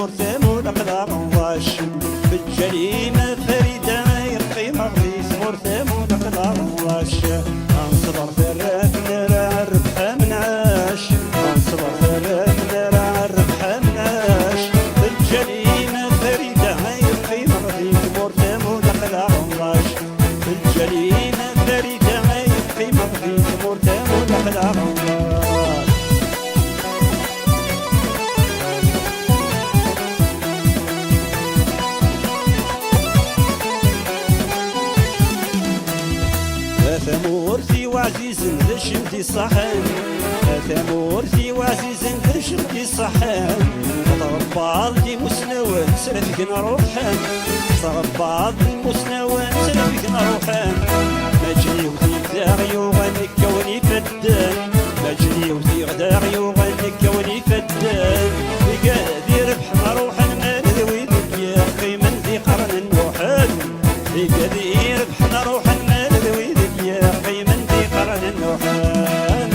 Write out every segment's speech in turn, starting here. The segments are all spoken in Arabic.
مرتم الأقلام واش بالجريمة فريدة يقيمة غيث مرتم الأقلام واش انصبر ثلاث نرى الربح مناش انصبر ثلاث نرى الربح مناش بالجريمة فريدة يقيمة غيث مرتم الأقلام واش بالجريمة فريدة يقيمة غيث مرتم الأقلام واش ثمورتي وعزيز ذا شمتي صحان ثمورتي وعزيز ذا شمتي صحان ضرب لي مسنوان سلفك نروحان ضرب لي مسنوان سلفك نروحان مجري وثي غدا غنك كوني فدان مجري وثي غدا غنك كوني فدان قادي ربح نروحان ما ندوي ذيك يا اخي من ذي قرن نوحان قادي ربح نروحان ما ندوي يا أخي من ذي قرن النوحان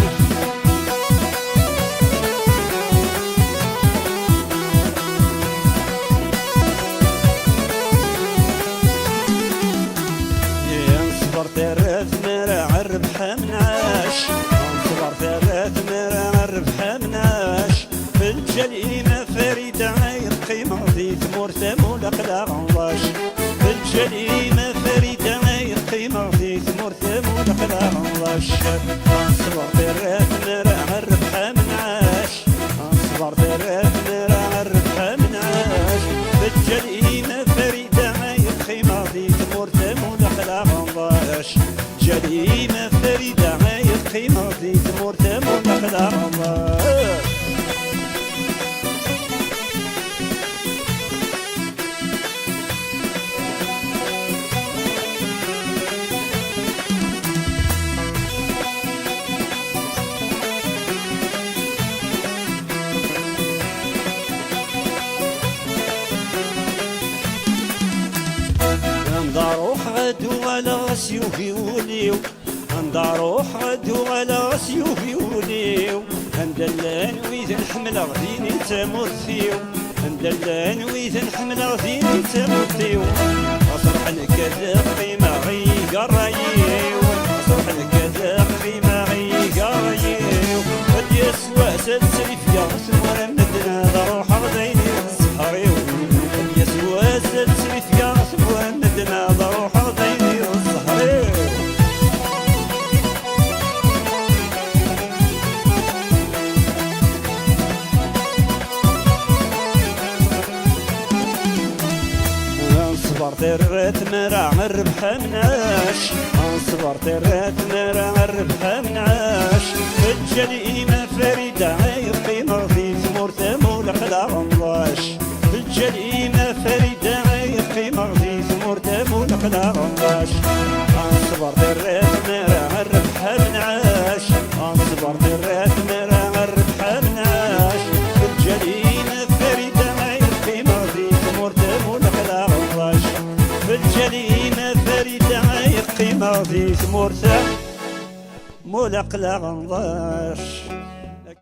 انصبر ثلاث مرة الربح مناش انصبر ثلاث مرة الربح مناش في الجريمة فريدة القيمة ذي مرتم والأقلام واش في الجريمة فريدة القيمة ذي مرتم والأقلام واش انصبر ثلاث مرة الربح مناش انصبر ثلاث مرة الربح مناش في الجريمة فريدة القيمة ذي مرتم والأقلام واش جريمة فريدة القيمة ذي مرتم والأقلام واش نداروح غدو على سيوفي وليو نداروح غدو على سيوفي وليو ندلان ويذ نحمل غديني تمرثيو ندلان ويذ نحمل غديني تمرثيو أصرح الكذا قيمة غي قرايو أصرح الكذا قيمة غي قرايو قد يسوى سلسل في يغس ورمدنا ضروح غديني السحريو قد يسوى سلسل في يغس ورمدنا ضروح غديني السحريو انصبر ثلاث مرة الربح مناش انصبر ثلاث مرة الربح مناش الجريمة فريدة القيمة ذي مرتم والأقلام واش الجريمة فريدة القيمة ذي مرتم والأقلام واش انصبر ثلاث مرة الربح مناش انصبر ثلاث مرة الربح مناش الجريمة فريدة القيمة ذي مرتم والأقلام واش بالجريمة فريدة قيمة ذي مرتم والأقلام واش